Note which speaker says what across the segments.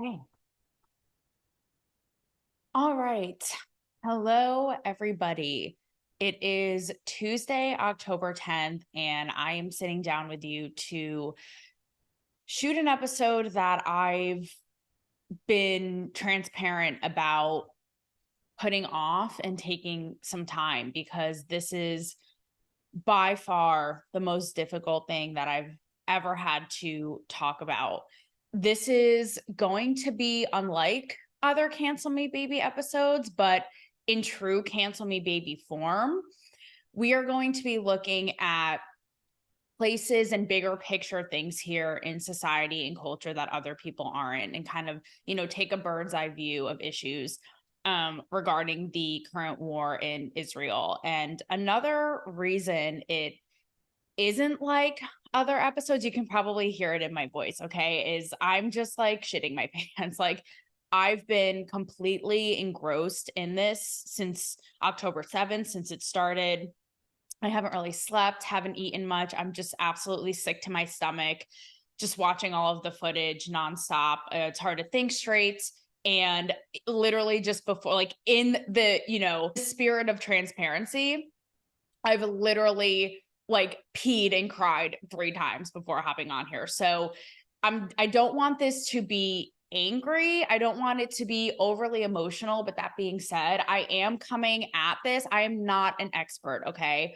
Speaker 1: Okay. All right. Hello, everybody. It is Tuesday, October 10th, and I am sitting down with you to shoot an episode that I've been transparent about putting off and taking some time because this is by far the most difficult thing that I've ever had to talk about. This is going to be unlike other Cancel Me Baby episodes, but in true Cancel Me Baby form. We are going to be looking at places and bigger picture things here in society and culture that other people aren't, and kind of, take a bird's eye view of issues regarding the current war in Israel. And another reason it isn't like other episodes, you can probably hear it in my voice, okay, is I'm just like shitting my pants. Like, I've been completely engrossed in this since October 7th, since it started. I haven't really slept, haven't eaten much. I'm just absolutely sick to my stomach, just watching all of the footage nonstop. It's hard to think straight. And literally just before, like in the, spirit of transparency, I've literally like peed and cried 3 times before hopping on here. So I don't want this to be angry. I don't want it to be overly emotional. But that being said, I am coming at this. I am not an expert, okay?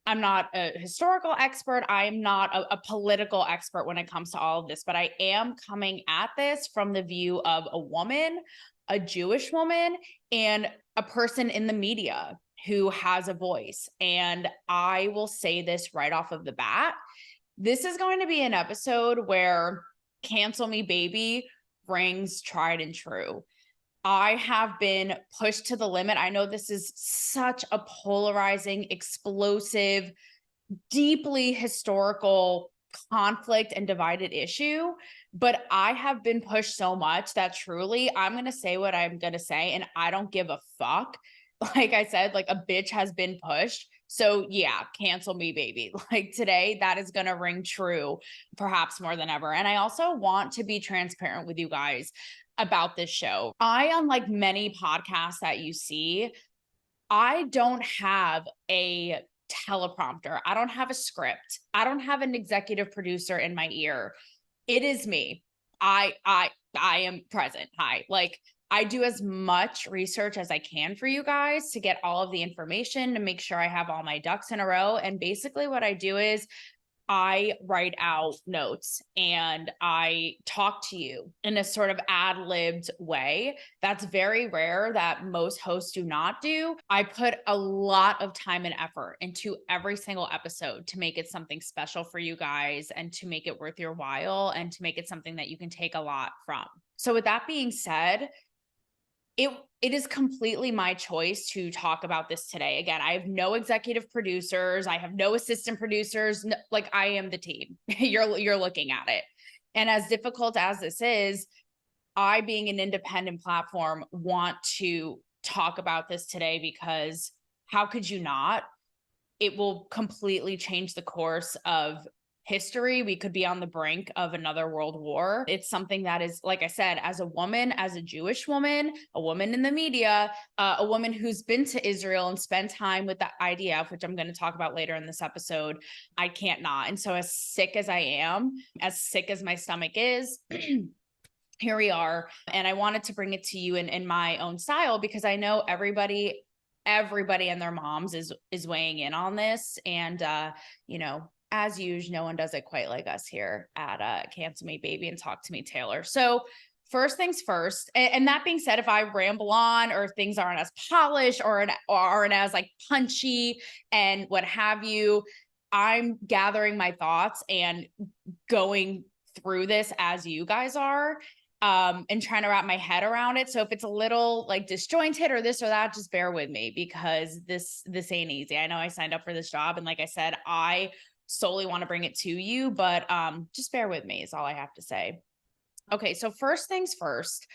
Speaker 1: I'm not a historical expert. I'm not a political expert when it comes to all of this, but I am coming at this from the view of a woman, a Jewish woman, and a person in the media who has a voice. And I will say this right off of the bat. This is going to be an episode where Cancel Me Baby rings tried and true. I have been pushed to the limit. I know this is such a polarizing, explosive, deeply historical conflict and divided issue, but I have been pushed so much that truly I'm going to say what I'm going to say, and I don't give a fuck. Like I said, like a bitch has been pushed. So yeah, cancel me, baby. Like today, that is going to ring true, perhaps more than ever. And I also want to be transparent with you guys about this show. Unlike many podcasts that you see, I don't have a teleprompter. I don't have a script. I don't have an executive producer in my ear. It is me. I am present. Hi. Like, I do as much research as I can for you guys to get all of the information to make sure I have all my ducks in a row. And basically what I do is I write out notes and I talk to you in a sort of ad-libbed way. That's very rare, that most hosts do not do. I put a lot of time and effort into every single episode to make it something special for you guys and to make it worth your while and to make it something that you can take a lot from. So with that being said, it is completely my choice to talk about this today. Again, I have no executive producers. I have no assistant producers. No, like, I am the team. You're looking at it. And as difficult as this is, I, being an independent platform, want to talk about this today because how could you not? It will completely change the course of history. We could be on the brink of another world war. It's something that is, like I said, as a woman, as a Jewish woman, a woman in the media, a woman who's been to Israel and spent time with the IDF, which I'm going to talk about later in this episode, I can't not. And so as sick as I am, as sick as my stomach is, here we are. And I wanted to bring it to you in my own style because I know everybody and their moms is weighing in on this. And, as usual, no one does it quite like us here at Cancel Me Baby and Talk to Me Taylor. So first things first, and that being said, if I ramble on or things aren't as polished or aren't as like punchy and what have you, I'm gathering my thoughts and going through this as you guys are. And trying to wrap my head around it. So if it's a little like disjointed or this or that, just bear with me because this ain't easy. I know I signed up for this job, and like I said, I solely want to bring it to you, but just bear with me is all I have to say. Okay, so first things first.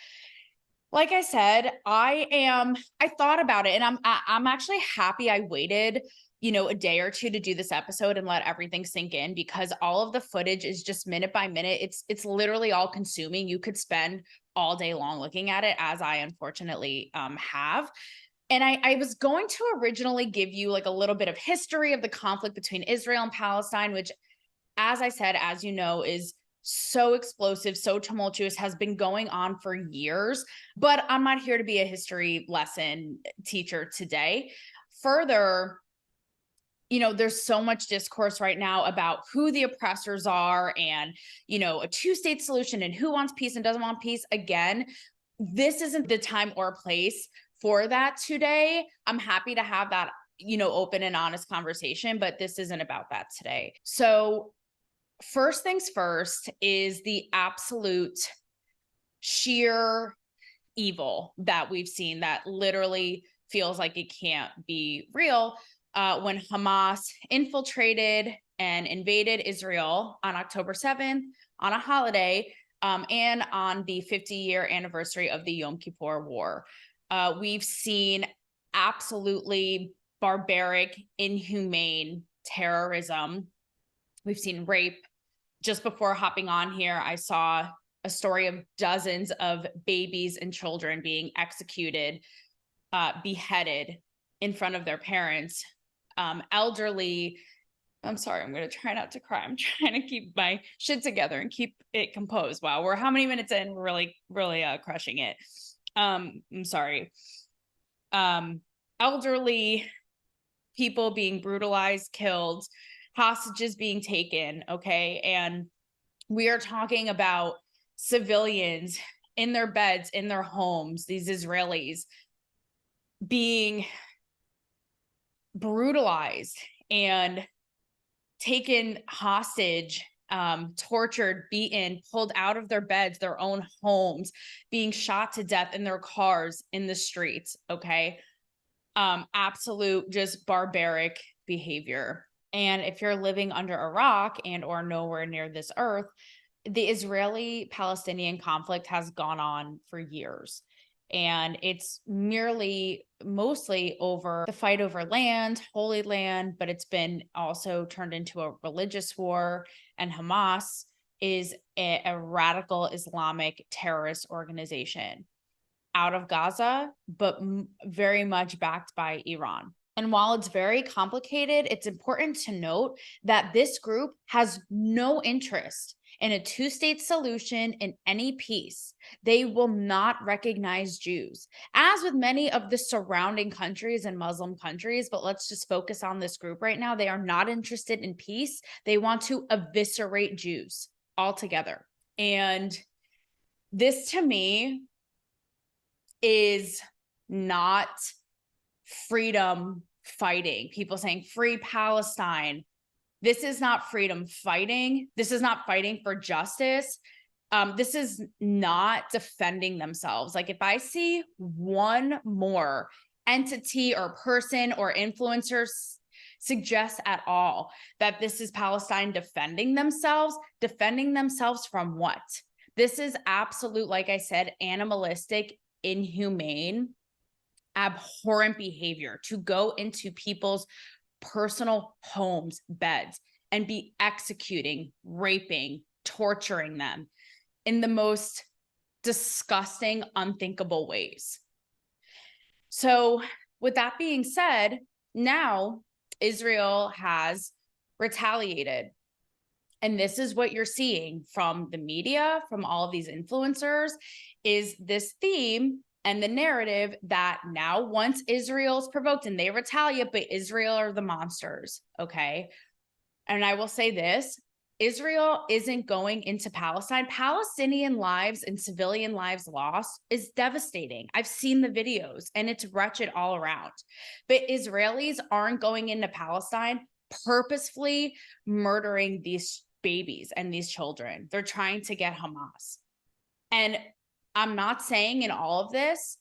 Speaker 1: Like I said, I thought about it, and I'm actually happy I waited, a day or two to do this episode and let everything sink in, because all of the footage is just minute by minute. It's literally all consuming. You could spend all day long looking at it, as I unfortunately have. And I was going to originally give you like a little bit of history of the conflict between Israel and Palestine, which, as I said, as you know, is so explosive, so tumultuous, has been going on for years. But I'm not here to be a history lesson teacher today. Further, there's so much discourse right now about who the oppressors are and, a two-state solution and who wants peace and doesn't want peace. Again, this isn't the time or place for that today. I'm happy to have that, open and honest conversation, but this isn't about that today. So first things first is the absolute sheer evil that we've seen that literally feels like it can't be real. When Hamas infiltrated and invaded Israel on October 7th on a holiday, and on the 50-year anniversary of the Yom Kippur War. We've seen absolutely barbaric, inhumane terrorism. We've seen rape. Just before hopping on here, I saw a story of dozens of babies and children being executed, beheaded in front of their parents, elderly. I'm sorry, I'm going to try not to cry. I'm trying to keep my shit together and keep it composed. Wow, we're how many minutes in? We're really, really crushing it. I'm sorry. Elderly people being brutalized, killed, hostages being taken, okay? And we are talking about civilians in their beds, in their homes, these Israelis being brutalized and taken hostage, tortured, beaten, pulled out of their beds, their own homes, being shot to death in their cars in the streets, okay? Absolute just barbaric behavior. And if you're living under a rock and or nowhere near this earth, the Israeli-Palestinian conflict has gone on for years. And it's mostly over the fight over land, Holy Land, but it's been also turned into a religious war. And Hamas is a radical Islamic terrorist organization out of Gaza, but very much backed by Iran. And while it's very complicated, it's important to note that this group has no interest in a two-state solution in any peace. They will not recognize Jews, as with many of the surrounding countries and Muslim countries. But let's just focus on this group right now. They are not interested in peace. They want to eviscerate Jews altogether. And this, to me, is not freedom fighting. People saying free Palestine. This is not freedom fighting. This is not fighting for justice. This is not defending themselves. Like, if I see one more entity or person or influencer suggest at all that this is Palestine defending themselves from what? This is absolute, like I said, animalistic, inhumane, abhorrent behavior to go into people's personal homes, beds, and be executing, raping, torturing them in the most disgusting, unthinkable ways. So with that being said, now Israel has retaliated. And this is what you're seeing from the media, from all of these influencers, is this theme and the narrative that now once Israel's provoked and they retaliate, but Israel are the monsters, okay? And I will say this, Israel isn't going into Palestine. Palestinian lives and civilian lives lost is devastating. I've seen the videos and it's wretched all around. But Israelis aren't going into Palestine purposefully murdering these babies and these children. They're trying to get Hamas. And I'm not saying in all of this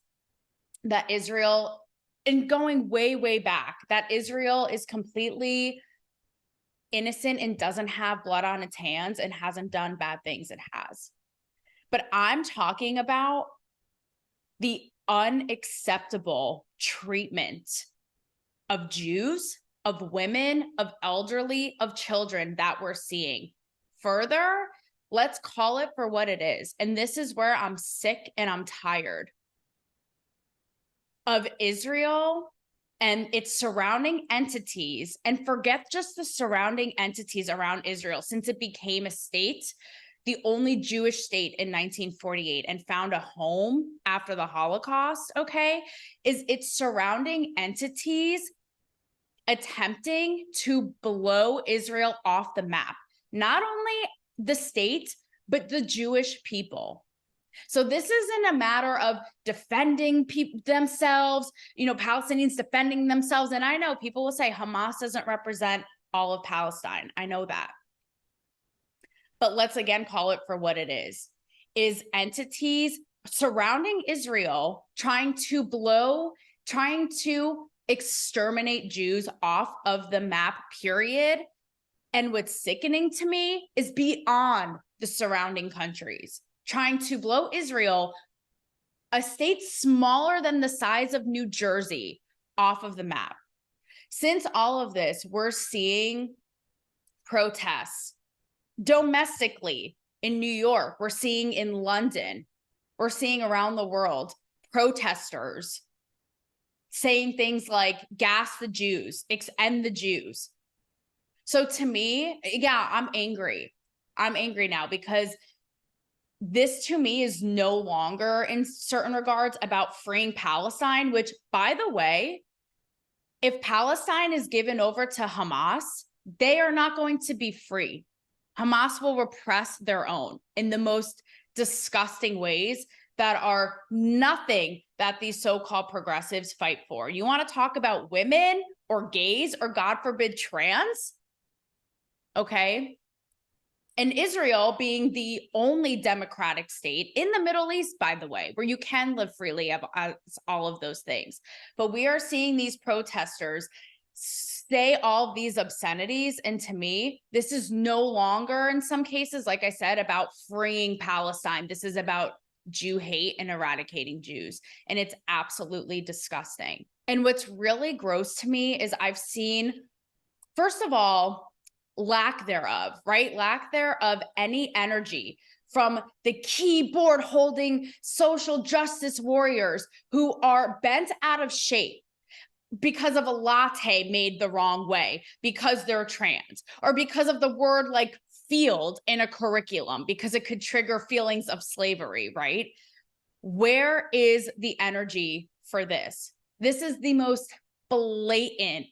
Speaker 1: that Israel, and going way, way back, that Israel is completely innocent and doesn't have blood on its hands and hasn't done bad things. It has. But I'm talking about the unacceptable treatment of Jews, of women, of elderly, of children that we're seeing. Further, Let's call it for what it is. And this is where I'm sick and I'm tired of Israel and its surrounding entities, and forget just the surrounding entities around Israel, since it became a state, the only Jewish state in 1948, and found a home after the Holocaust, okay, is its surrounding entities attempting to blow Israel off the map. Not only the state, but the Jewish people. So this isn't a matter of defending themselves, Palestinians defending themselves. And I know people will say Hamas doesn't represent all of Palestine. I know that. But let's again call it for what it is entities surrounding Israel trying to exterminate Jews off of the map, period. And what's sickening to me is beyond the surrounding countries, trying to blow Israel, a state smaller than the size of New Jersey, off of the map. Since all of this, we're seeing protests domestically in New York, we're seeing in London, we're seeing around the world, protesters saying things like gas the Jews, end the Jews. So to me, yeah, I'm angry. I'm angry now because this to me is no longer in certain regards about freeing Palestine, which, by the way, if Palestine is given over to Hamas, they are not going to be free. Hamas will repress their own in the most disgusting ways that are nothing that these so-called progressives fight for. You want to talk about women or gays or, God forbid, trans? Okay. And Israel being the only democratic state in the Middle East, by the way, where you can live freely as all of those things. But we are seeing these protesters say all of these obscenities. And to me, this is no longer, in some cases, like I said, about freeing Palestine. This is about Jew hate and eradicating Jews. And it's absolutely disgusting. And what's really gross to me is I've seen, first of all, lack thereof, right? Lack thereof any energy from the keyboard holding social justice warriors who are bent out of shape because of a latte made the wrong way, because they're trans, or because of the word like field in a curriculum, because it could trigger feelings of slavery, right? Where is the energy for this? This is the most blatant,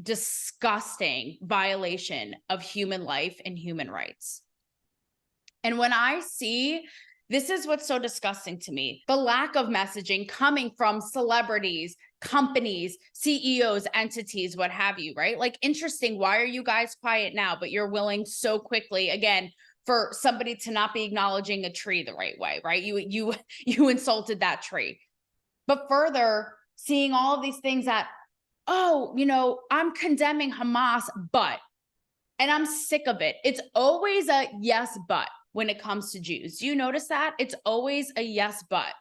Speaker 1: disgusting violation of human life and human rights. And when I see, this is what's so disgusting to me, the lack of messaging coming from celebrities, companies, CEOs, entities, what have you, right? Like, interesting, why are you guys quiet now, but you're willing so quickly, again, for somebody to not be acknowledging a tree the right way, right? You insulted that tree. But further, seeing all of these things that, oh, I'm condemning Hamas, but, and I'm sick of it. It's always a yes, but when it comes to Jews. Do you notice that? It's always a yes, but.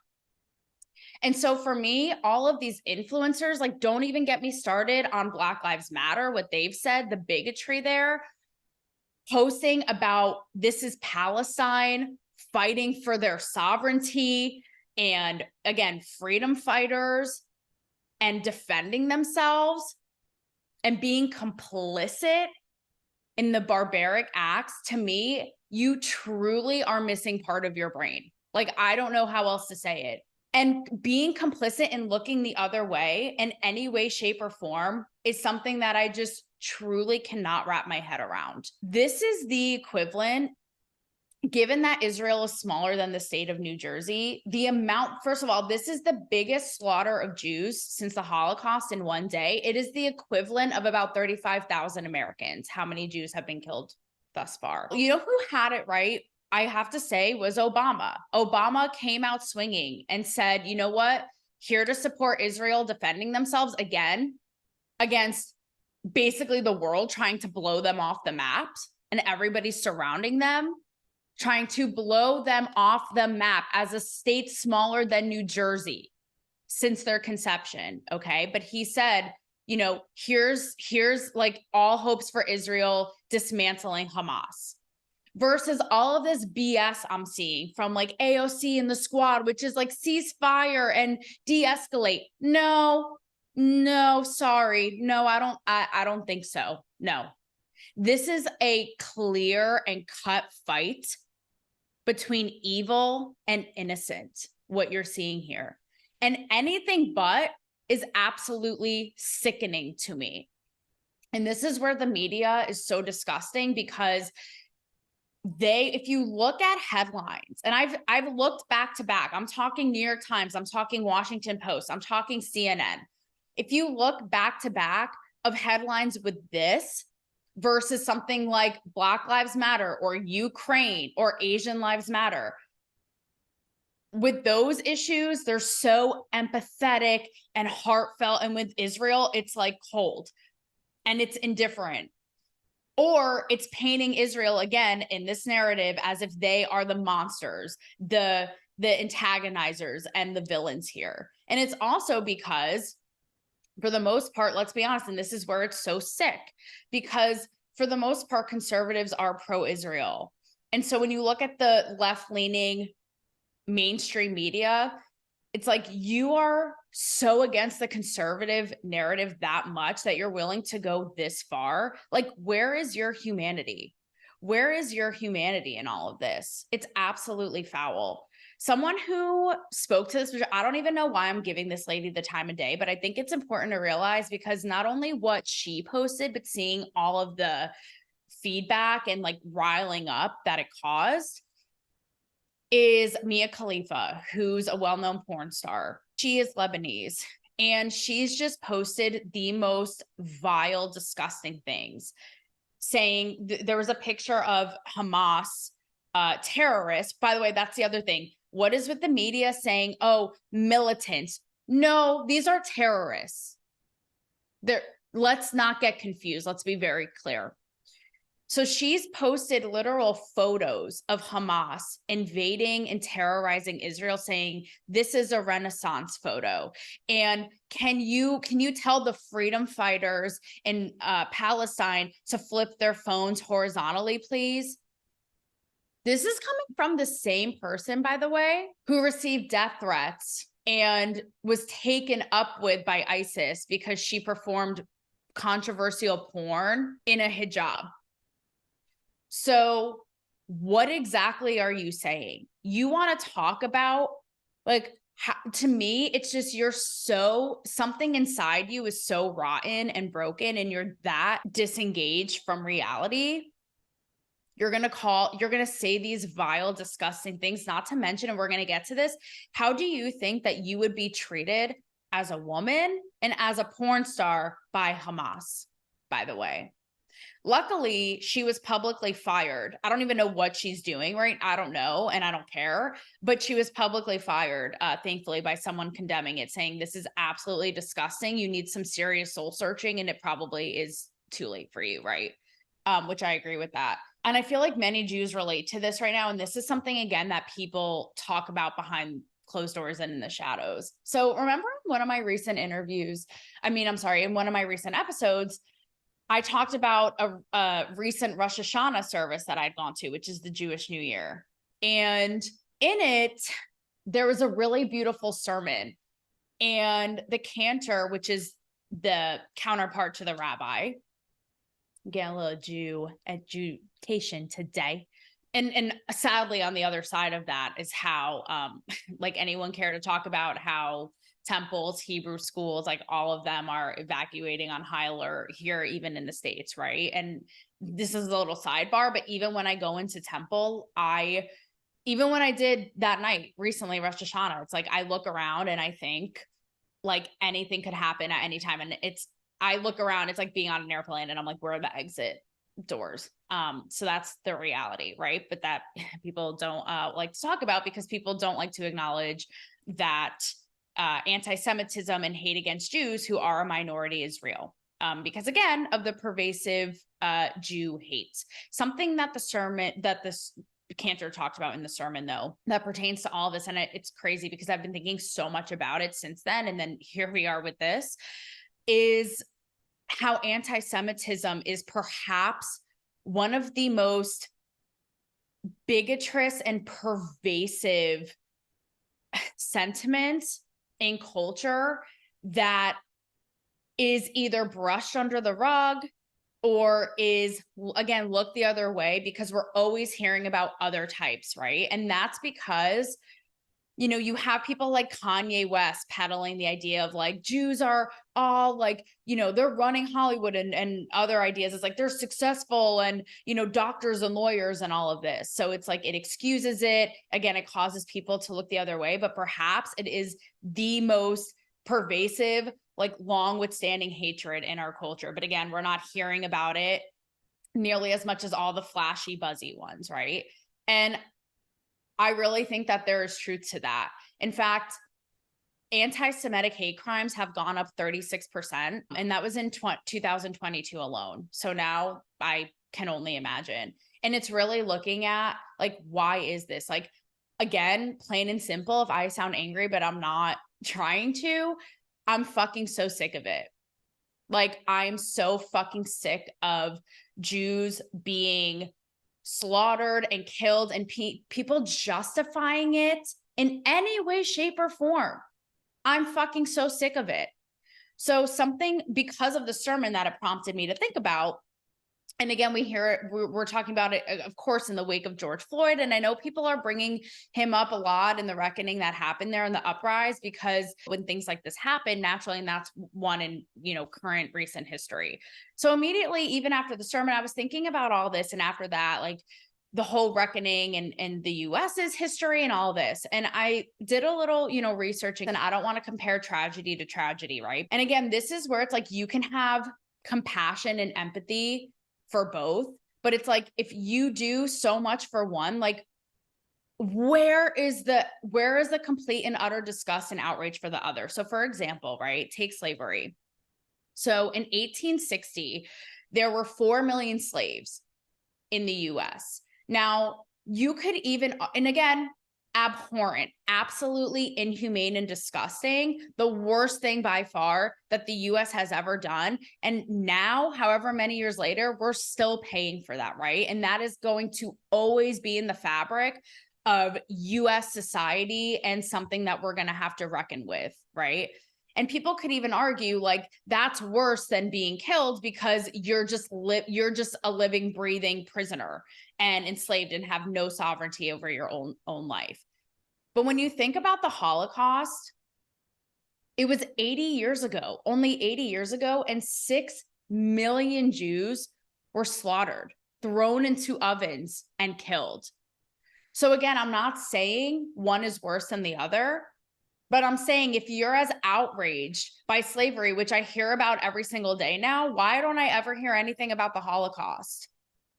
Speaker 1: And so for me, all of these influencers, like, don't even get me started on Black Lives Matter, what they've said, the bigotry there, posting about this is Palestine fighting for their sovereignty and, again, freedom fighters, and defending themselves and being complicit in the barbaric acts. To me, you truly are missing part of your brain. Like, I don't know how else to say it. And being complicit in looking the other way in any way, shape, or form is something that I just truly cannot wrap my head around. This is the equivalent, given that Israel is smaller than the state of New Jersey, the amount, first of all, this is the biggest slaughter of Jews since the Holocaust in one day. It is the equivalent of about 35,000 Americans. How many Jews have been killed thus far? You know who had it right? I have to say was Obama. Obama came out swinging and said, you know what? Here to support Israel defending themselves again against basically the world trying to blow them off the map and everybody surrounding them, trying to blow them off the map as a state smaller than New Jersey since their conception, okay? But he said, here's like all hopes for Israel dismantling Hamas. versus all of this BS I'm seeing from like AOC and the squad, which is like ceasefire and de-escalate. No, sorry. No, I don't think so. No. This is a clear and cut fight between evil and innocent, what you're seeing here. And anything but is absolutely sickening to me. And this is where the media is so disgusting, because if you look at headlines, and I've looked back to back, I'm talking New York Times, I'm talking Washington Post, I'm talking CNN. If you look back to back of headlines with this versus something like Black Lives Matter or Ukraine or Asian Lives Matter, with those issues, they're so empathetic and heartfelt. And with Israel, it's like cold and it's indifferent. Or it's painting Israel again in this narrative as if they are the monsters, the antagonizers and the villains here. And it's also because, for the most part, let's be honest, and this is where it's so sick, because for the most part, conservatives are pro-Israel. And so when you look at the left-leaning mainstream media, it's like you are so against the conservative narrative that much that you're willing to go this far. Like, where is your humanity? Where is your humanity in all of this? It's absolutely foul. Someone who spoke to this, which I don't even know why I'm giving this lady the time of day, but I think it's important to realize, because not only what she posted, but seeing all of the feedback and like riling up that it caused, is Mia Khalifa, who's a well-known porn star. She is Lebanese, and she's just posted the most vile, disgusting things, saying there was a picture of Hamas terrorists. By the way, that's the other thing. What is with the media saying, oh, militants? No, these are terrorists. Let's not get confused. Let's be very clear. So she's posted literal photos of Hamas invading and terrorizing Israel, saying this is a Renaissance photo. And can you tell the freedom fighters in Palestine to flip their phones horizontally, please? This is coming from the same person, by the way, who received death threats and was taken up with by ISIS because she performed controversial porn in a hijab. So what exactly are you saying? You want to talk about, like, to me, it's just, something inside you is so rotten and broken, and you're that disengaged from reality. You're going to say these vile, disgusting things, not to mention, and we're going to get to this, how do you think that you would be treated as a woman and as a porn star by Hamas, by the way? Luckily, she was publicly fired. I don't even know what she's doing, right? I don't know, and I don't care, but she was publicly fired, thankfully, by someone condemning it, saying this is absolutely disgusting. You need some serious soul searching, and it probably is too late for you, right? Which I agree with that. And I feel like many Jews relate to this right now, and this is something, again, that people talk about behind closed doors and in the shadows. So remember in one of my recent in one of my recent episodes, I talked about a recent Rosh Hashanah service that I'd gone to, which is the Jewish New Year. And in it, there was a really beautiful sermon. And the cantor, which is the counterpart to the rabbi, get a little Jew education today. And sadly, on the other side of that is how, like, anyone care to talk about how temples, Hebrew schools, like all of them are evacuating on high alert here, even in the States, right? And this is a little sidebar, but even when I go into temple, even when I did that night recently, Rosh Hashanah, it's like I look around and I think like anything could happen at any time. And I look around, it's like being on an airplane and I'm like, where are the exit doors? So that's the reality, right? But that people don't like to talk about, because people don't like to acknowledge that anti-Semitism and hate against Jews who are a minority is real. Because again, of the pervasive Jew hate. Something that this cantor talked about in the sermon, though, that pertains to all of this. And it's crazy because I've been thinking so much about it since then. And then here we are with this, is how anti-Semitism is perhaps one of the most bigotrous and pervasive sentiment in culture that is either brushed under the rug or is, again, look the other way because we're always hearing about other types, right? And that's because, you know, you have people like Kanye West peddling the idea of like Jews are all like, you know, they're running Hollywood and other ideas. It's like they're successful and, you know, doctors and lawyers and all of this. So it's like it excuses it. Again, it causes people to look the other way, but perhaps it is the most pervasive, like long withstanding hatred in our culture. But again, we're not hearing about it nearly as much as all the flashy, buzzy ones, right? And I really think that there is truth to that. In fact, anti-Semitic hate crimes have gone up 36%, and that was in 2022 alone. So now I can only imagine. And it's really looking at like, why is this? Like, again, plain and simple, if I sound angry, but I'm not trying to, I'm fucking so sick of it. Like, I'm so fucking sick of Jews being slaughtered and killed and people justifying it in any way, shape, or form. I'm fucking so sick of it. So something, because of the sermon that it prompted me to think about, and again, we hear it, we're talking about it, of course, in the wake of George Floyd. And I know people are bringing him up a lot in the reckoning that happened there in the uprise, because when things like this happen, naturally, and that's one in, you know, current recent history. So immediately, even after the sermon, I was thinking about all this. And after that, like the whole reckoning and the US's history and all this. And I did a little, you know, researching, and I don't want to compare tragedy to tragedy, right? And again, this is where it's like you can have compassion and empathy for both, but it's like if you do so much for one, like where is the complete and utter disgust and outrage for the other? So for example, right, take slavery. So in 1860 there were 4 million slaves in the US. Now you could even, and again, abhorrent, absolutely inhumane and disgusting, the worst thing by far that the US has ever done. And now, however many years later, we're still paying for that, right? And that is going to always be in the fabric of US society and something that we're going to have to reckon with, right? And people could even argue like that's worse than being killed because you're just a living, breathing prisoner and enslaved and have no sovereignty over your own life. But when you think about the Holocaust, it was 80 years ago, only 80 years ago, and 6 million Jews were slaughtered, thrown into ovens, and killed. So again, I'm not saying one is worse than the other, but I'm saying if you're as outraged by slavery, which I hear about every single day now, why don't I ever hear anything about the Holocaust?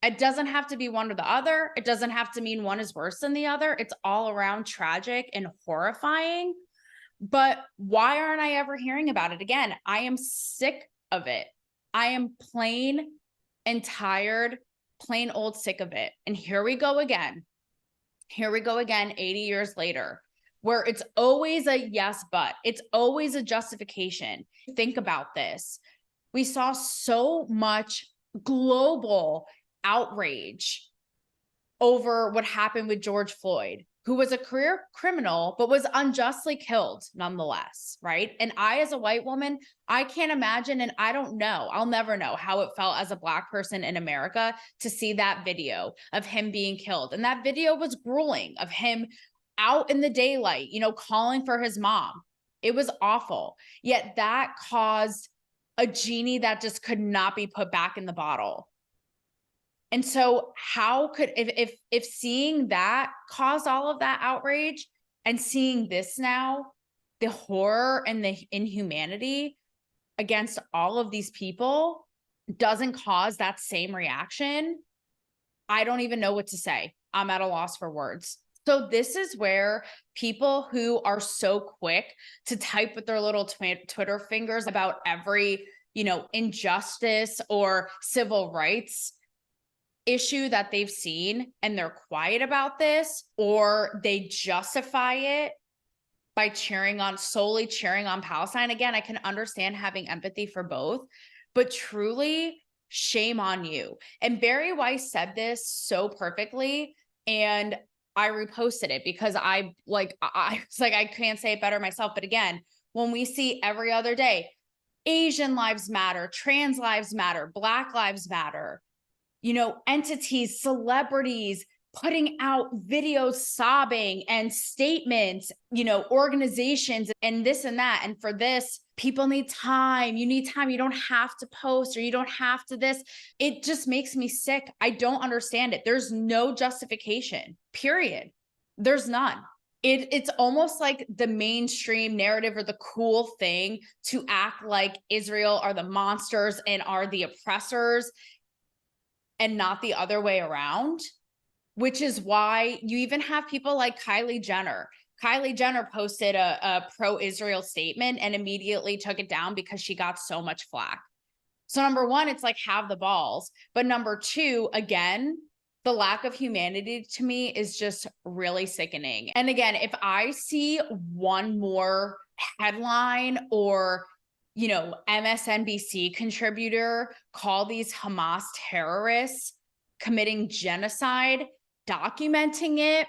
Speaker 1: It doesn't have to be one or the other. It doesn't have to mean one is worse than the other. It's all around tragic and horrifying. But why aren't I ever hearing about it? Again, I am sick of it. I am plain and tired, plain old sick of it. And here we go again. Here we go again, 80 years later, where it's always a yes, but it's always a justification. Think about this. We saw so much global outrage over what happened with George Floyd, who was a career criminal, but was unjustly killed nonetheless, right? And I, as a white woman, I can't imagine, and I don't know, I'll never know how it felt as a Black person in America to see that video of him being killed. And that video was grueling, of him out in the daylight, you know, calling for his mom. It was awful. Yet that caused a genie that just could not be put back in the bottle. And so how could, if seeing that caused all of that outrage, and seeing this now, the horror and the inhumanity against all of these people doesn't cause that same reaction, I don't even know what to say. I'm at a loss for words. So this is where people who are so quick to type with their little Twitter fingers about every, you know, injustice or civil rights issue that they've seen, and they're quiet about this, or they justify it by solely cheering on Palestine. Again, I can understand having empathy for both, but truly, shame on you. And Barry Weiss said this so perfectly. And I reposted it because I was like, I can't say it better myself. But again, when we see every other day, Asian lives matter, trans lives matter, Black lives matter, entities, celebrities putting out videos sobbing and statements, organizations and this and that. And for this, people need time. You need time. You don't have to post or you don't have to this. It just makes me sick. I don't understand it. There's no justification, period. There's none. It's almost like the mainstream narrative or the cool thing to act like Israel are the monsters and are the oppressors and not the other way around, which is why you even have people like Kylie Jenner. Kylie Jenner posted a pro-Israel statement and immediately took it down because she got so much flack. So number one, it's like, have the balls. But number two, again, the lack of humanity to me is just really sickening. And again, if I see one more headline or MSNBC contributor call these Hamas terrorists committing genocide, documenting it,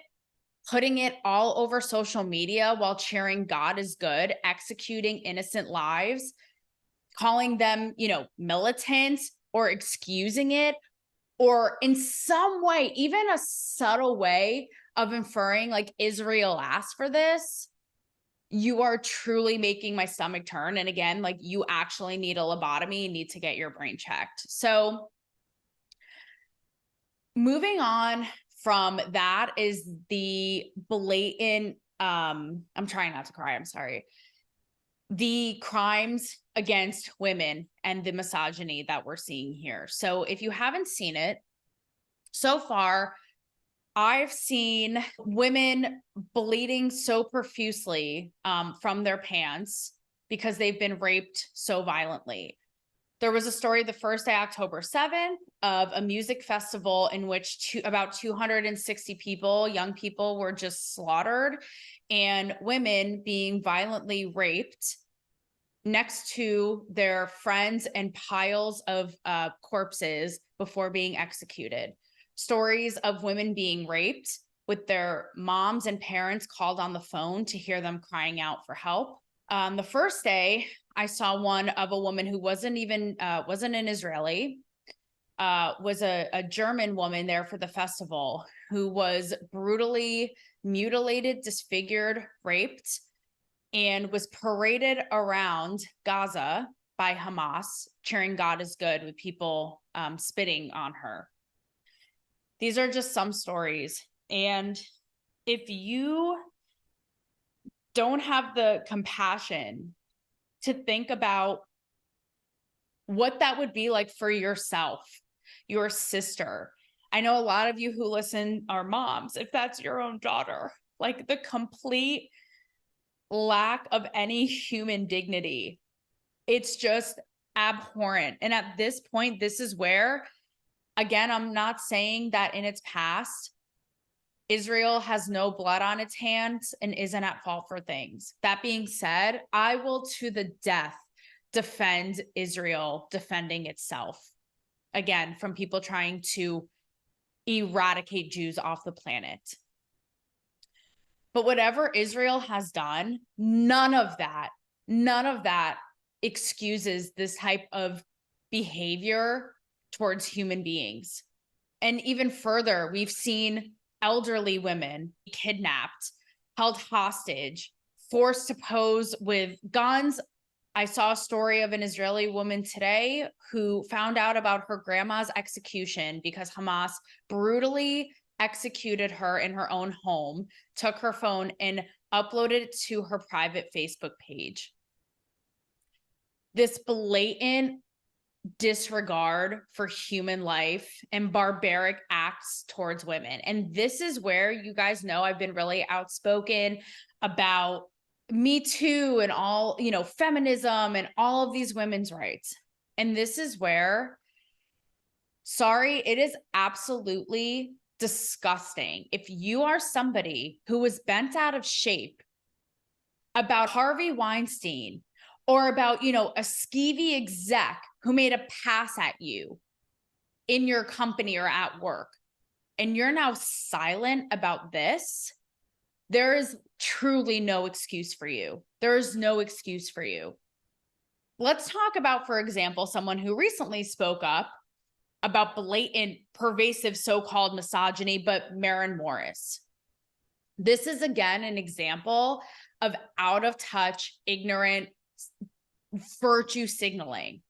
Speaker 1: putting it all over social media while cheering God is good, executing innocent lives, calling them, militant or excusing it, or in some way, even a subtle way of inferring like Israel asked for this, you are truly making my stomach turn. And again, like, you actually need a lobotomy, you need to get your brain checked. So moving on from that is the blatant, I'm trying not to cry, I'm sorry. The crimes against women and the misogyny that we're seeing here. So if you haven't seen it, so far, I've seen women bleeding so profusely from their pants because they've been raped so violently. There was a story the first day, October 7th, of a music festival in which about 260 people, young people, were just slaughtered, and women being violently raped next to their friends and piles of corpses before being executed. Stories of women being raped with their moms and parents called on the phone to hear them crying out for help. The first day, I saw one of a woman who wasn't an Israeli, was a German woman there for the festival who was brutally mutilated, disfigured, raped, and was paraded around Gaza by Hamas, cheering God is good, with people spitting on her. These are just some stories. And if you don't have the compassion to think about what that would be like for yourself, your sister. I know a lot of you who listen are moms. If that's your own daughter, like, the complete lack of any human dignity, it's just abhorrent. And at this point, this is where, again, I'm not saying that in its past, Israel has no blood on its hands and isn't at fault for things. That being said, I will to the death defend Israel defending itself, again, from people trying to eradicate Jews off the planet. But whatever Israel has done, none of that excuses this type of behavior towards human beings. And even further, we've seen elderly women kidnapped, held hostage, forced to pose with guns. I saw a story of an Israeli woman today who found out about her grandma's execution because Hamas brutally executed her in her own home, took her phone and uploaded it to her private Facebook page. This blatant disregard for human life and barbaric acts towards women. And this is where, you guys know, I've been really outspoken about Me Too and all, feminism and all of these women's rights. And this is where, sorry, it is absolutely disgusting. If you are somebody who was bent out of shape about Harvey Weinstein or about, a skeevy exec who made a pass at you in your company or at work, and you're now silent about this, there is truly no excuse for you. There is no excuse for you. Let's talk about, for example, someone who recently spoke up about blatant, pervasive so-called misogyny, but Maren Morris. This is, again, an example of out of touch, ignorant virtue signaling.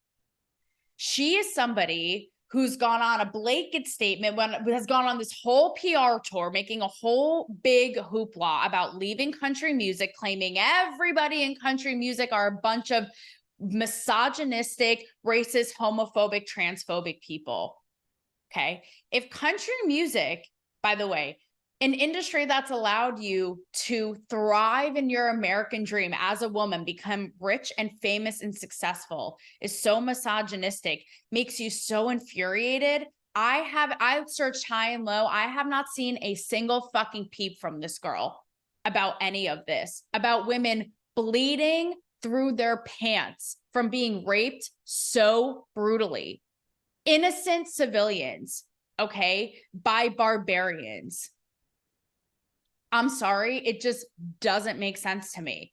Speaker 1: She is somebody who's gone on a blanket statement, has gone on this whole PR tour, making a whole big hoopla about leaving country music, claiming everybody in country music are a bunch of misogynistic, racist, homophobic, transphobic people. Okay. If country music, by the way, an industry that's allowed you to thrive in your American dream as a woman, become rich and famous and successful, is so misogynistic, makes you so infuriated. I've searched high and low. I have not seen a single fucking peep from this girl about any of this, about women bleeding through their pants from being raped so brutally. Innocent civilians, okay, by barbarians. I'm sorry, it just doesn't make sense to me.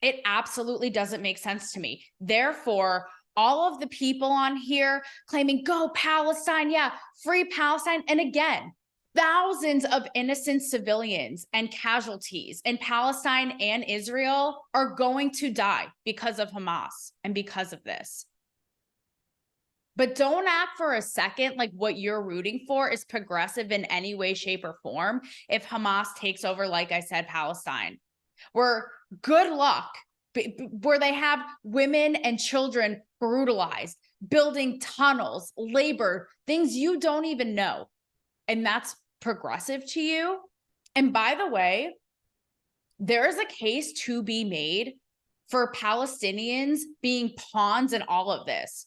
Speaker 1: It absolutely doesn't make sense to me. Therefore, all of the people on here claiming, go Palestine, yeah, free Palestine. And again, thousands of innocent civilians and casualties in Palestine and Israel are going to die because of Hamas and because of this. But don't act for a second like what you're rooting for is progressive in any way, shape, or form if Hamas takes over, like I said, Palestine. Where good luck, where they have women and children brutalized, building tunnels, labor, things you don't even know. And that's progressive to you. And by the way, there is a case to be made for Palestinians being pawns in all of this.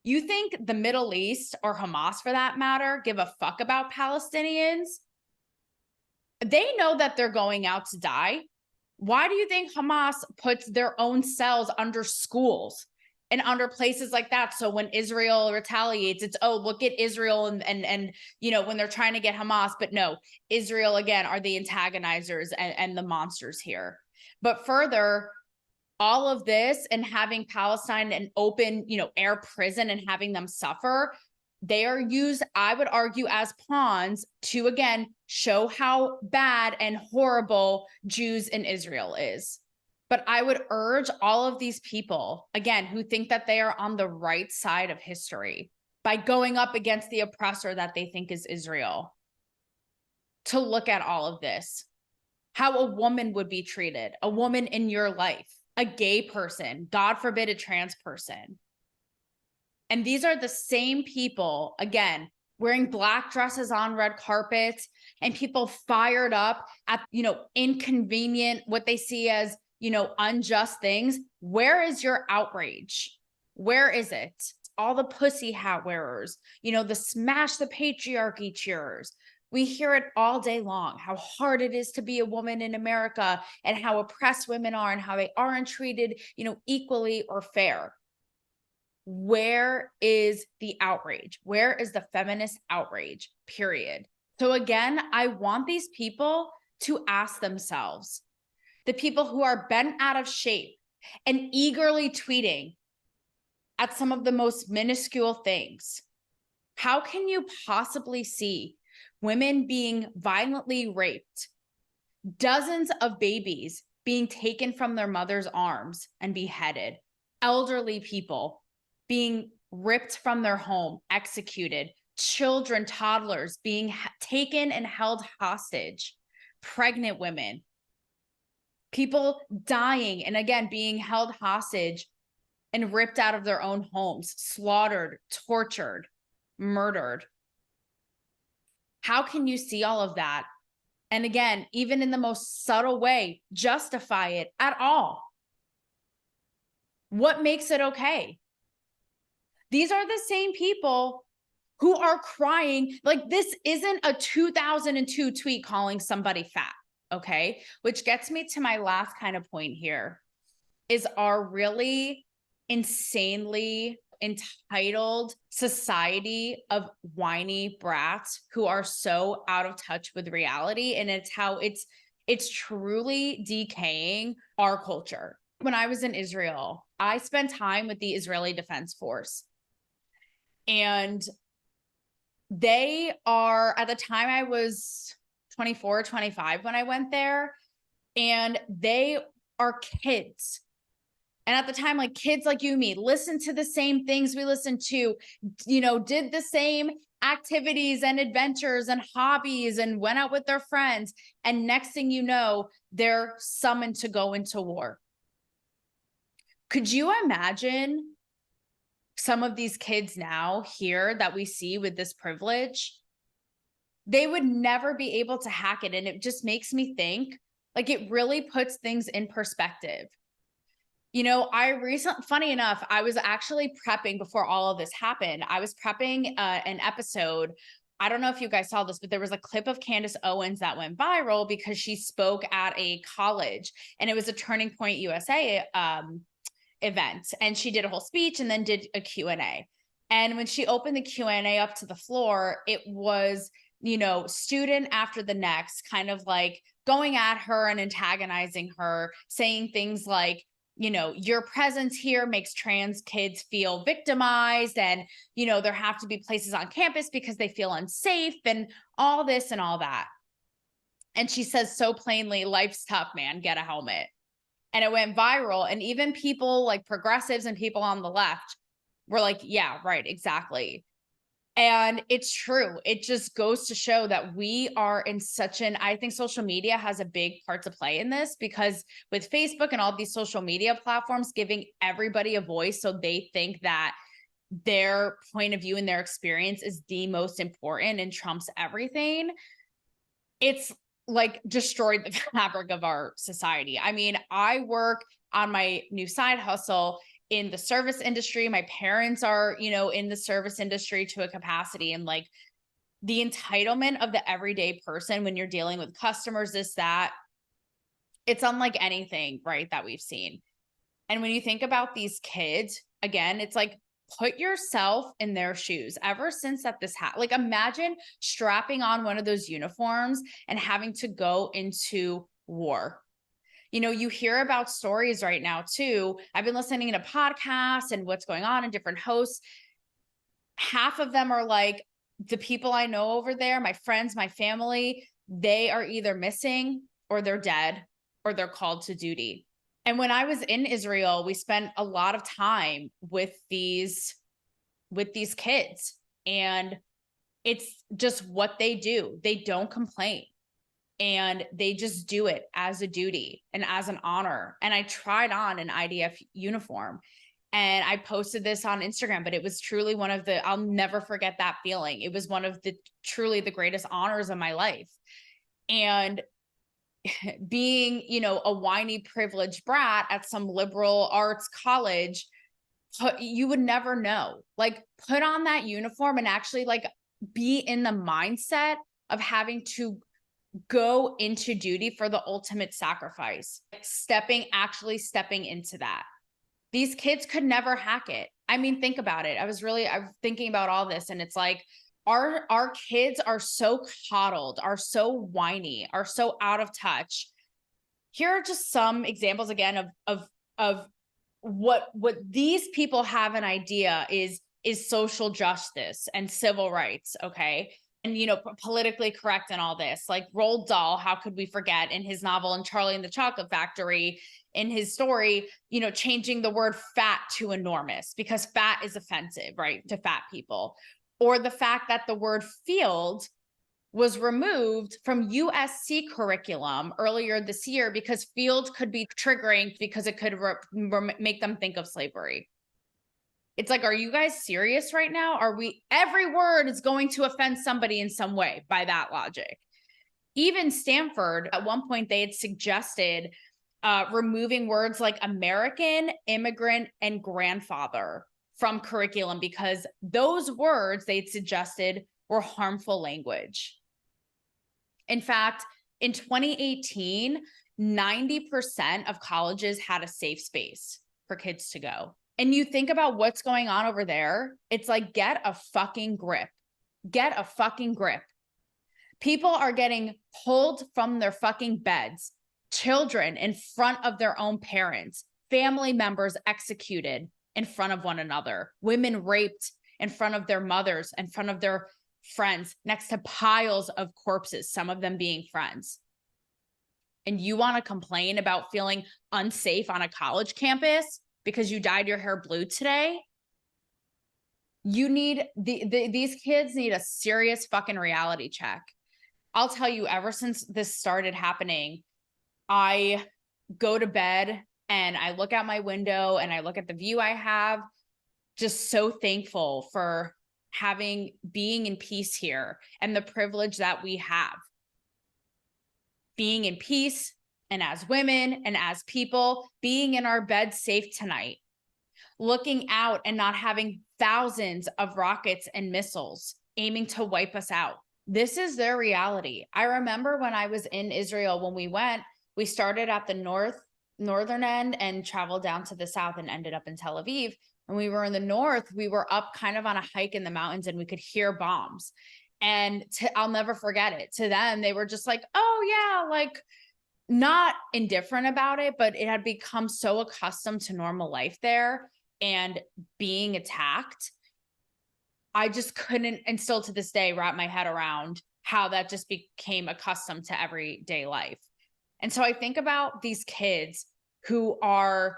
Speaker 1: You think the Middle East, or Hamas for that matter, give a fuck about Palestinians? They know that they're going out to die. Why do you think Hamas puts their own cells under schools and under places like that? So when Israel retaliates, it's, oh, look at Israel and you know, when they're trying to get Hamas, but no, Israel again are the antagonizers and the monsters here. But further, all of this and having Palestine an open, you know, air prison and having them suffer, they are used, I would argue, as pawns to, again, show how bad and horrible Jews in Israel is. But I would urge all of these people, again, who think that they are on the right side of history by going up against the oppressor that they think is Israel, to look at all of this, how a woman would be treated, a woman in your life, a gay person, God forbid a trans person. And these are the same people, again, wearing black dresses on red carpets and people fired up at, you know, inconvenient, what they see as, you know, unjust things. Where is your outrage? Where is it? All the pussy hat wearers, you know, the smash the patriarchy cheerers. We hear it all day long, how hard it is to be a woman in America and how oppressed women are and how they aren't treated, you know, equally or fair. Where is the outrage? Where is the feminist outrage? Period. So again, I want these people to ask themselves, the people who are bent out of shape and eagerly tweeting at some of the most minuscule things, how can you possibly see women being violently raped, dozens of babies being taken from their mother's arms and beheaded, elderly people being ripped from their home, executed, children, toddlers being taken and held hostage, pregnant women, people dying and again being held hostage and ripped out of their own homes, slaughtered, tortured, murdered? How can you see all of that? And again, even in the most subtle way, justify it at all? What makes it okay? These are the same people who are crying. Like, this isn't a 2002 tweet calling somebody fat, okay? Which gets me to my last kind of point here, is our really insanely entitled society of whiny brats who are so out of touch with reality. And it's how it's truly decaying our culture. When I was in Israel, I spent time with the Israeli Defense Force. And they are, at the time I was 24, 25 when I went there, and they are kids. And at the time, like kids like you and me listened to the same things we listened to, did the same activities and adventures and hobbies and went out with their friends. And next thing you know, they're summoned to go into war. Could you imagine some of these kids now here that we see with this privilege? They would never be able to hack it. And it just makes me think, like, it really puts things in perspective. Funny enough, I was actually prepping before all of this happened. I was prepping an episode. I don't know if you guys saw this, but there was a clip of Candace Owens that went viral because she spoke at a college, and it was a Turning Point USA event. And she did a whole speech and then did a Q&A. And when she opened the Q&A up to the floor, it was, student after the next kind of like going at her and antagonizing her, saying things like, your presence here makes trans kids feel victimized, and, there have to be places on campus because they feel unsafe, and all this and all that. And she says so plainly, life's tough, man, get a helmet. And it went viral. And even people like progressives and people on the left were like, yeah, right, exactly. And it's true. It just goes to show that we are in I think social media has a big part to play in this, because with Facebook and all these social media platforms giving everybody a voice, so they think that their point of view and their experience is the most important and trumps everything. It's like destroyed the fabric of our society. I mean, I work on my new side hustle in the service industry. My parents are, in the service industry to a capacity, and like the entitlement of the everyday person when you're dealing with customers, it's unlike anything, right, that we've seen. And when you think about these kids, again, it's like, put yourself in their shoes. Ever since that this happened, like imagine strapping on one of those uniforms and having to go into war. You hear about stories right now too. I've been listening to podcasts and what's going on in different hosts. Half of them are like, the people I know over there, my friends, my family, they are either missing or they're dead or they're called to duty. And when I was in Israel, we spent a lot of time with these kids, and it's just what they do. They don't complain, and they just do it as a duty and as an honor. And I tried on an IDF uniform and I posted this on Instagram, but it was truly I'll never forget that feeling. It was one of truly the greatest honors of my life. And being, a whiny privileged brat at some liberal arts college, you would never know. Like, put on that uniform and actually like be in the mindset of having to go into duty for the ultimate sacrifice, actually stepping into that. These kids could never hack it. I mean, think about it. I'm thinking about all this, and it's like, our kids are so coddled, are so whiny, are so out of touch. Here are just some examples again of what these people have an idea is social justice and civil rights, okay? And, politically correct and all this. Like Roald Dahl, how could we forget, in his novel *And Charlie and the Chocolate Factory*, in his story, changing the word fat to enormous because fat is offensive, right, to fat people. Or the fact that the word field was removed from USC curriculum earlier this year because field could be triggering because it could make them think of slavery. It's like, are you guys serious right now? Every word is going to offend somebody in some way by that logic. Even Stanford, at one point, they had suggested removing words like American, immigrant, and grandfather from curriculum because those words they'd suggested were harmful language. In fact, in 2018, 90% of colleges had a safe space for kids to go. And you think about what's going on over there, it's like, get a fucking grip. Get a fucking grip. People are getting pulled from their fucking beds, children in front of their own parents, family members executed in front of one another, women raped in front of their mothers, in front of their friends, next to piles of corpses, some of them being friends. And you want to complain about feeling unsafe on a college campus because you dyed your hair blue today? You need these kids need a serious fucking reality check. I'll tell you, ever since this started happening, I go to bed and I look out my window and I look at the view I have, just so thankful for being in peace here and the privilege that we have. Being in peace, and as women and as people, being in our bed safe tonight, looking out and not having thousands of rockets and missiles aiming to wipe us out. This is their reality. I remember when I was in Israel, when we started at the northern end and traveled down to the south and ended up in Tel Aviv. When we were in the north, we were up kind of on a hike in the mountains and we could hear bombs. And I'll never forget it. To them, they were just like, oh yeah, like not indifferent about it, but it had become so accustomed to normal life there and being attacked. I just couldn't, and still to this day, wrap my head around how that just became accustomed to everyday life. And so I think about these kids who are,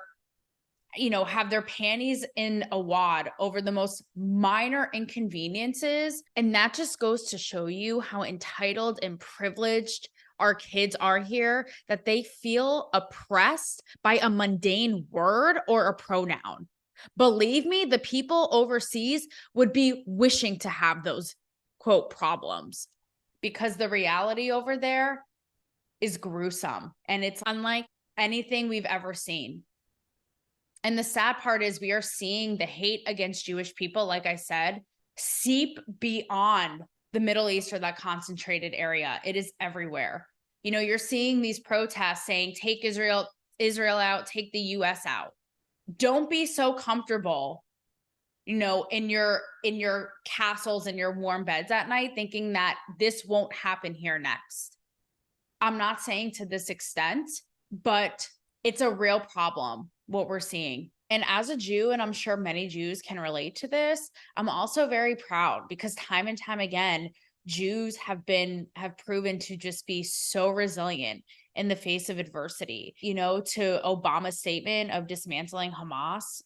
Speaker 1: have their panties in a wad over the most minor inconveniences. And that just goes to show you how entitled and privileged our kids are here, that they feel oppressed by a mundane word or a pronoun. Believe me, the people overseas would be wishing to have those, quote, problems, because the reality over there is gruesome and it's unlike anything we've ever seen. And the sad part is we are seeing the hate against Jewish people, like I said, seep beyond the Middle East or that concentrated area. It is everywhere. You're seeing these protests saying, take Israel out, take the US out. Don't be so comfortable, in your castles and your warm beds at night, thinking that this won't happen here next. I'm not saying to this extent, but it's a real problem, what we're seeing. And as a Jew, and I'm sure many Jews can relate to this, I'm also very proud because time and time again, Jews have proven to just be so resilient in the face of adversity. To Obama's statement of dismantling Hamas,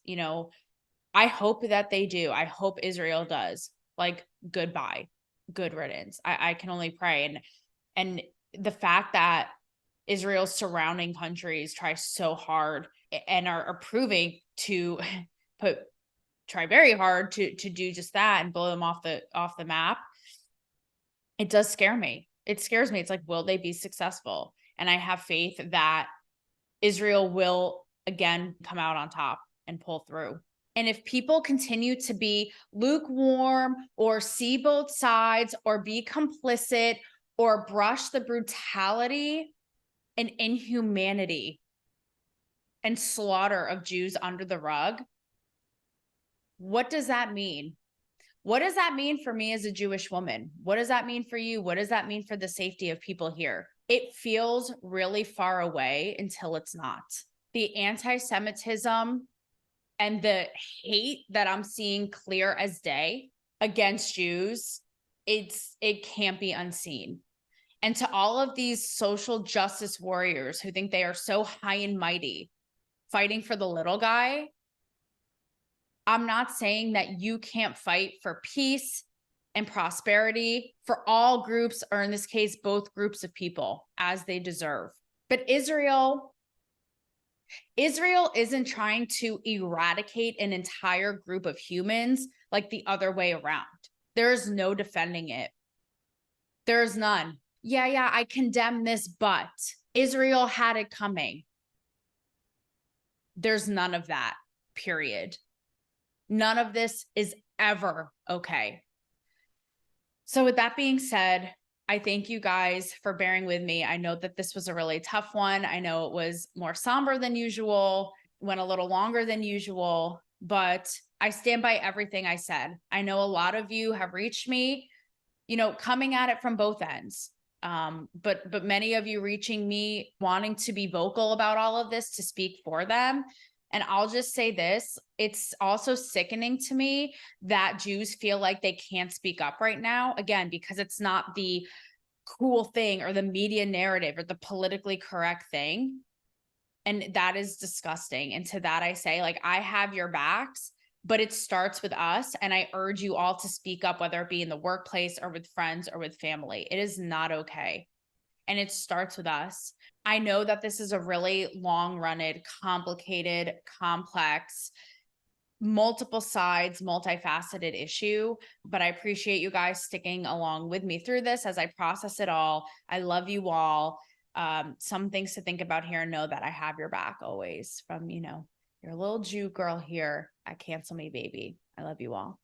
Speaker 1: I hope that they do. I hope Israel does. Like, goodbye, good riddance. I can only pray. And the fact that Israel's surrounding countries try so hard and are proving to try very hard to do just that and blow them off the map. It does scare me. It scares me. It's like, will they be successful? And I have faith that Israel will again come out on top and pull through. And if people continue to be lukewarm or see both sides or be complicit or brush the brutality and inhumanity and slaughter of Jews under the rug, what does that mean? What does that mean for me as a Jewish woman? What does that mean for you? What does that mean for the safety of people here? It feels really far away until it's not. The anti-Semitism and the hate that I'm seeing clear as day against Jews, it can't be unseen. And to all of these social justice warriors who think they are so high and mighty, fighting for the little guy, I'm not saying that you can't fight for peace and prosperity for all groups, or in this case, both groups of people, as they deserve. But Israel isn't trying to eradicate an entire group of humans like the other way around. There is no defending it. There is none. Yeah, I condemn this, but Israel had it coming. There's none of that, period. None of this is ever okay. So with that being said, I thank you guys for bearing with me. I know that this was a really tough one. I know it was more somber than usual, went a little longer than usual. but I stand by everything I said. I know a lot of you have reached me, you know, coming at it from both ends. But many of you reaching me wanting to be vocal about all of this, to speak for them. And I'll just say this, it's also sickening to me that Jews feel like they can't speak up right now, again, because it's not the cool thing or the media narrative or the politically correct thing. And that is disgusting. And to that I say, like, I have your backs, but it starts with us. And I urge you all to speak up, whether it be in the workplace or with friends or with family. It is not okay. And it starts with us. I know that this is a really long-running, complicated, complex, multiple sides, multifaceted issue, but I appreciate you guys sticking along with me through this as I process it all. I love you all. Some things to think about here, and know that I have your back always, from, you know, your little Jew girl here at Cancel Me Baby. I love you all.